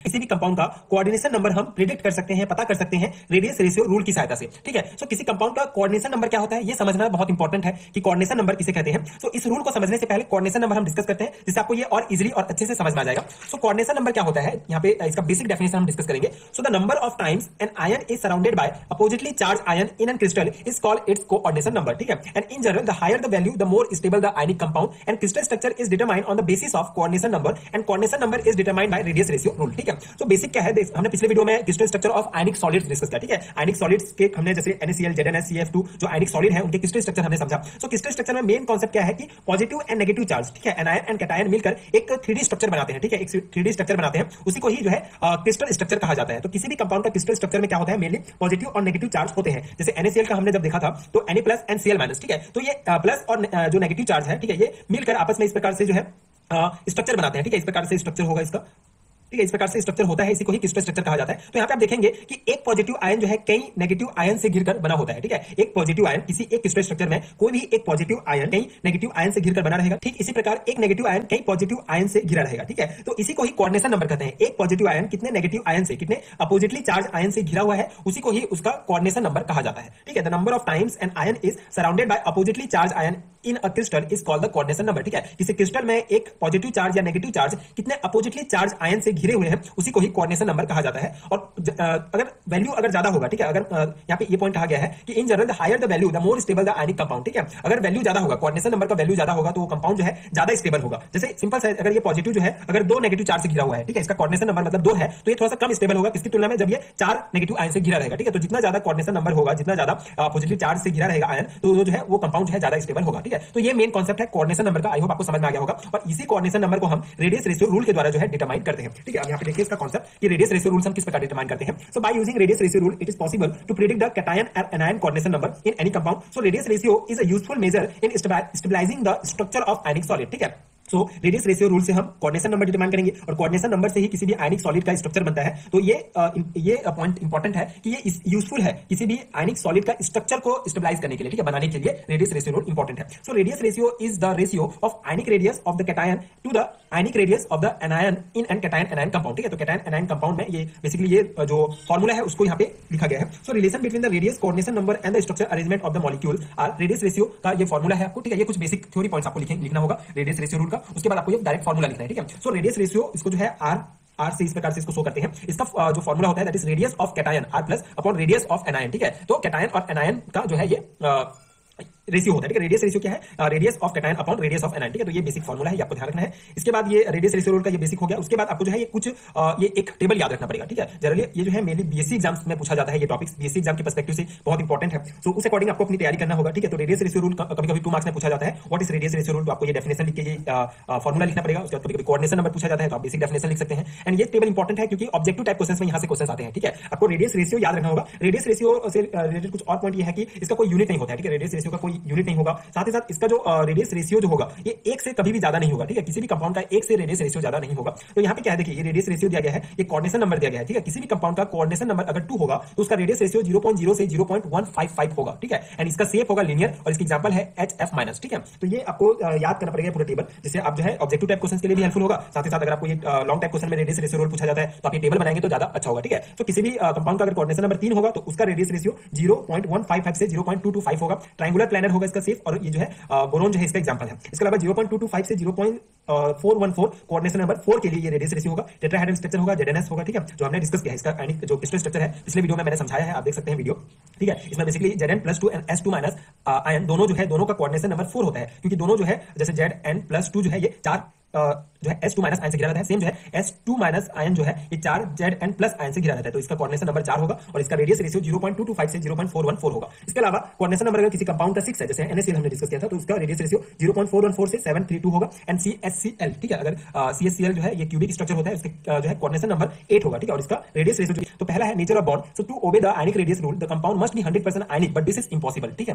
किसी भी कंपाउंड का कोऑर्डिनेशन नंबर हम प्रिडिक्ट कर सकते हैं, पता कर सकते हैं रेडियस रेशियो रूल की सहायता से। ठीक है, सो किसी कंपाउंड का कोऑर्डिनेशन नंबर क्या होता है ये समझना बहुत इंपॉर्टेंट है कि कोऑर्डिनेशन नंबर किसे कहते हैं। सो इस रूल को समझने से पहले कोऑर्डिनेशन नंबर हम डिस्कस करते हैं जिससे आपको ये और इजीली और अच्छे से समझ में आ जाएगा। सो कोऑर्डिनेशन नंबर क्या होता है, यहाँ पे इसका बेसिक डेफिनेशन हम डिस्कस करेंगे। So the number of times an ion is surrounded by oppositely charge ion in an crystal is called its coordination number. ठीक है, and in general the higher the value the more stable the ionic compound and crystal structure is determined on the basis of coordination number and coordination number is determined by radius ratio rule. ठीक है, तो basic क्या है, हमने पिछले video में crystal structure of ionic solids discuss किया। ठीक है, आयनिक सॉलिड्स के हमने जैसे NaCl, ZnS, CF2 जो आयनिक सॉलिड है उनके क्रिस्टल स्ट्रक्चर हमने समझा। सो क्रिस्टल स्ट्रक्चर में मेन कांसेप्ट क्या है कि पॉजिटिव एंड नेगेटिव चार्ज, ठीक है, एनायन एंड कैटायन मिलकर एक 3D स्ट्रक्चर बनाते हैं। ठीक है, एक 3D स्ट्रक्चर बनाते हैं, उसी को ही जो है क्रिस्टल स्ट्रक्चर कहा जाता है। तो किसी भी कंपाउंड का क्रिस्टल स्ट्रक्चर में क्या होता है, मेनली पॉजिटिव और नेगेटिव चार्ज होते हैं। जैसे NaCl का हमने जब देखा था तो Na+ एंड Cl-। ठीक है, तो ये प्लस और जो नेगेटिव चार्ज है, ठीक है, ये मिलकर आपस में इस प्रकार से जो है स्ट्रक्चर बनाते हैं। ठीक है, इस प्रकार से स्ट्रक्चर होगा इसका। ठीक है, इस प्रकार से स्ट्रक्चर होता है, इसी को ही क्रिस्टल स्ट्रक्चर कहा जाता है। तो यहाँ पे आप देखेंगे कि एक पॉजिटिव आयन जो है कई नेगेटिव आयन से घिरकर बना होता है। ठीक है, एक पॉजिटिव आयन किसी एक क्रिस्टल स्ट्रक्चर में कोई भी एक पॉजिटिव आयन कई नेगेटिव आयन से घिरकर बना रहेगा। ठीक इसी प्रकार एक नेगेटिव आयन कई पॉजिटिव आयन से घिरा रहेगा। ठीक है, तो इसी को ही कोऑर्डिनेशन नंबर कहते हैं। एक पॉजिटिव आयन कितने नेगेटिव आयन से, कितने अपोजिटली चार्ज आयन से घिरा हुआ है, उसी को ही उसका कोऑर्डिनेशन नंबर कहा जाता है। ठीक है, the number of times an ion is surrounded by oppositely charge ion in a crystal is called the coordination number. ठीक है, किसी क्रिस्टल में एक पॉजिटिव चार्ज या नेगेटिव चार्ज कितने अपोजिटली चार्ज आयन से घिरे हुए हैं, उसी को ही कोऑर्डिनेशन नंबर कहा जाता है। और अगर वैल्यू अगर ज्यादा होगा, ठीक है, अगर यहाँ पे ये पॉइंट कहा गया है कि in general the higher the value the more stable the ionic compound. ठीक है, अगर वैल्यू ज्यादा होगा, कोऑर्डिनेशन नंबर का वैल्यू ज्यादा होगा तो वो कंपाउंड जो है ज्यादा स्टेबल होगा। जैसे सिंपल सा, अगर ये पॉजिटिव जो है अगर 2 नेगेटिव चार्ज से घिरा हुआ है, ठीक है, इसका कोऑर्डिनेशन नंबर मतलब 2 है, तो ये थोड़ा सा कम स्टेबल होगा किसकी तुलना में जब ये 4 नेगेटिव आयन से घिरा रहेगा। ठीक है, तो जितना ज्यादा कोऑर्डिनेशन नंबर होगा, जितना ज्यादा पॉजिटिव चार्ज से घिरा रहेगा आयन, तो वो जो है वो कंपाउंड जो है ज्यादा स्टेबल होगा। ठीक है, तो ये मेन कांसेप्ट है कोऑर्डिनेशन नंबर का। आई होप आपको समझ में आ गया होगा। और इसी कोऑर्डिनेशन नंबर को हम रेडियस रेशियो रूल के द्वारा जो है डिटरमाइन करते हैं। ठीक है, अब यहाँ पे देखिए इसका कांसेप्ट कि रेडियस रेशियो रूल हम किस प्रकार डिटरमाइन करते हैं। So by using radius ratio rule it is possible to predict the cation और anion coordination number in any compound. So radius ratio is a useful measure in stabilising the structure of ionic solid. ठीक है, so radius ratio rule से हम coordination number determine करेंगे और coordination number से ही किसी भी आयनिक सॉलिड का स्ट्रक्चर बनता है। तो ये पॉइंट इंपॉर्टेंट है कि ये यूजफुल है किसी भी आयनिक सॉलिड का स्ट्रक्चर को स्टेबलाइज करने के लिए, ठीक है, बनाने के लिए रेडियस रेशियो रूल इंपॉर्टेंट है। So radius ratio is the ratio of ionic radius of the cation to the ionic radius of the anion in an cation anion compound. ठीक है, तो कैटायन एनायन कंपाउंड में ये basically ये जो formula है उसको यहाँ पे लिखा गया है। So relation between the radius coordination number and the structure arrangement of the molecule are radius ratio का ये फॉर्मूला है आपको। ठीक है, ये कुछ बेसिक थ्योरी पॉइंट्स आपको लिखना होगा रेडियस रेशियो रूल का। उसके बाद आपको ये डायरेक्ट फॉर्मूला लिखना है। ठीक है, सो रेडियस रेशियो इसको जो है आर से इस प्रकार से इसको शो करते हैं। इसका जो फॉर्मूला होता है that is radius of cation r plus upon radius of anion. ठीक है, तो कैटायन और एनायन का जो है ये रेशियो होता है। ठीक है, रेडियस रेशियो क्या है, radius of cation upon radius of anion. ठीक है, तो ये बेसिक फॉर्मूला है, ये आपको ध्यान रखना है। इसके बाद ये रेडियस रेशियो रूल का ये बेसिक हो गया। उसके बाद आपको जो है ये कुछ ये एक टेबल याद रखना पड़ेगा। ठीक है, जनरली ये जो है मेनली बीएससी एग्जाम्स में पूछा जाता है, ये टॉपिक्स बीएससी एग्जाम के पर्सपेक्टिव से बहुत इंपॉर्टेंट है। सो उस अकॉर्डिंग आपको अपनी तैयारी करना होगा। ठीक है, तो रेडियस रेशियो रूल कभी कभी 2 मार्क्स में पूछा जाता है। What is radius ratio rule, तो आपको ये डेफिनेशन लिख के ये फॉर्मूला लिखना पड़ेगा। उसके बाद कभी कभी कोऑर्डिनेशन नंबर पूछा जाता है तो आप बेसिक डेफिनेशन लिख सकते हैं। एंड ये टेबल इंपॉर्टेंट है क्योंकि ऑब्जेक्टिव टाइप क्वेश्चंस में यहाँ से क्वेश्चंस आते हैं। ठीक है, आपको रेडियस रेशियो याद रखना होगा। रेडियस रेशियो से रिलेटेड कुछ और पॉइंट ये है कि इसका कोई यूनिट नहीं होता है। ठीक है, रेडियस रेशियो का कोई यूनिट नहीं होगा। साथ ही साथ इसका जो रेडियस रेशियो जो होगा ये 1 से कभी भी ज्यादा नहीं होगा। ठीक है, किसी भी कंपाउंड का 1 से रेडियस रेशियो ज्यादा नहीं होगा। तो यहाँ पे क्या है, देखिए ये रेडियस रेशियो दिया गया है, ये कोऑर्डिनेशन नंबर दिया गया है। ठीक है, किसी भी कंपाउंड का कोऑर्डिनेशन नंबर अगर 2 होगा तो उसका रेडियस रेशियो 0.0 से 0.155 होगा। ठीक है, एंड इसका शेप होगा लीनियर और इसकी एग्जांपल है HF-। ठीक है, तो ये आपको याद करना पड़ेगा पूरा टेबल, जिससे आप जो है ऑब्जेक्टिव टाइप क्वेश्चन के लिए भी हेल्पफुल होगा। साथ ही साथ अगर आपको ये लॉन्ग टाइप क्वेश्चन में रेडियस रेशियो रूल पूछा जाता है तो आप ये टेबल बनाएंगे तो ज्यादा अच्छा होगा। ठीक है, तो किसी भी कंपाउंड का अगर कोऑर्डिनेशन नंबर 3 होगा तो उसका रेडियस रेशियो 0.155 से 0.225 होगा। ट्रायंगुलर प्लैनर होगा इसका शेप, और ये जो है बोरोन जो है इसका एग्जांपल है। इसके अलावा 0.225 से 0.414 कोऑर्डिनेशन नंबर 4 के लिए ये रेडियस रेशियो होगा। टेट्राहेड्रल स्ट्रक्चर होगा, ZnS होगा। ठीक है, जो हमने डिस्कस किया है इसका आयनिक जो क्रिस्टल स्ट्रक्चर है पिछले वीडियो में मैंने समझाया है, आप देख सकते हैं वीडियो। ठीक है, इसमें basically Zn+2 and S2- ion दोनों जो है दोनों का कोऑर्डिनेशन नंबर 4 होता है, क्योंकि दोनों जो है जैसे Zn+2 जो है ये 4 जो है S2- आयन से घिरा रहता है, सेम जो है S2- आयन जो है ये 4 Zn+ आयन से घिरा रहता है। तो इसका कोऑर्डिनेशन नंबर 4 होगा और इसका रेडियस रेशियो 0.225 से 0.414 होगा। इसके अलावा कोऑर्डिनेशन नंबर अगर किसी कंपाउंड का 6 है, जैसे NaCl हमने डिस्कस किया था, तो उसका रेडियस रेशियो 0.414 से 732 होगा। एंड CHCl, ठीक है, अगर CHCl जो है ये क्यूबिक स्ट्रक्चर होता है, उसके जो है कोऑर्डिनेशन नंबर 8 होगा। ठीक है, और इसका रेडियस रेशियो तो पहला है nature of bond. So to obey the ionic radius rule the compound must be 100% ionic, but this is impossible. ठीक है,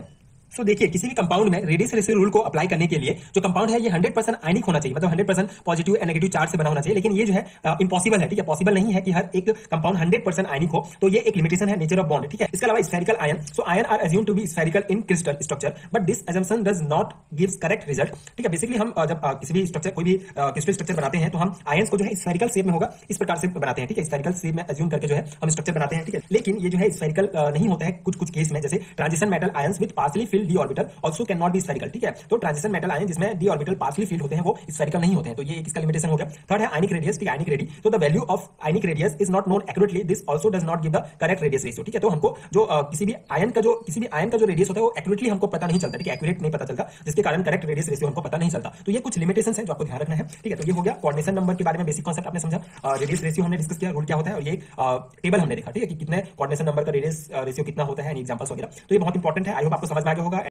सो देखिए किसी भी कंपाउंड में रेडियस रेशियो रूल को अप्लाई करने के लिए जो कंपाउंड है ये 100% आयनिक होना चाहिए, मतलब 100% पॉजिटिव एंड नेगेटिव चार्ज से बना होना चाहिए। लेकिन ये जो है इम्पॉसिबल है, ठीक है, पॉसिबल नहीं है कि हर एक कंपाउंड 100% आयनिक हो, तो ये एक लिमिटेशन है नेचर ऑफ बॉन्ड, ठीक है। इसके अलावा spherical ion, so ion are assume to be spherical in crystal structure, but this assumption does not gives correct result, ठीक है। बेसिकली हम जब किसी भी स्ट्रक्चर, कोई भी क्रिस्टल स्ट्रक्चर बनाते हैं तो हम आयंस को जो है स्फेरिकल शेप में होगा इस प्रकार से बनाते हैं, ठीक है, स्फेरिकल शेप में अज्यूम करके जो है हम स्ट्रक्चर बनाते हैं, ठीक है। लेकिन ये जो है स्फेरिकल नहीं होता है कुछ कुछ केस में, जैसे transition metal ions with partially field D orbital also can not be spherical, ठीक है। तो ट्रांजिशन मेटल आयन जिसमें डी ऑर्बिटल पार्शियली फिल्ड होते हैं वो स्फेरिकल नहीं होते हैं, तो ये इसका लिमिटेशन हो गया। थर्ड है आयनिक रेडियस, ठीक है, आयनिक रेडी, तो the value of ionic radius is not known accurately, this also does not give the correct radius ratio, ठीक है। तो हमको जो किसी भी आयन का जो रेडियस होता है वो एक्यूरेटली हमको पता नहीं चलता, ठीक है, एक्यूरेट नहीं पता चलता, जिसके कारण करेक्ट रेडियस रेशियो हमको पता नहीं चलता। तो ये कुछ लिमिटेशंस हैं जो आपको ध्यान रखना है, ठीक है। तो ये हो गया कोऑर्डिनेशन नंबर के बारे में बेसिक कांसेप्ट आपने समझा, रेडियस रेशियो हमने डिस्कस किया, रूल क्या होता है, और ये टेबल हमने देखा, ठीक है, कि कितने कोऑर्डिनेशन नंबर का रेडियस रेशियो कितना होता है, एग्जांपल्स वगैरह। तो ये बहुत इंपॉर्टेंट है, आई होप आपको समझ में आ गया होगा।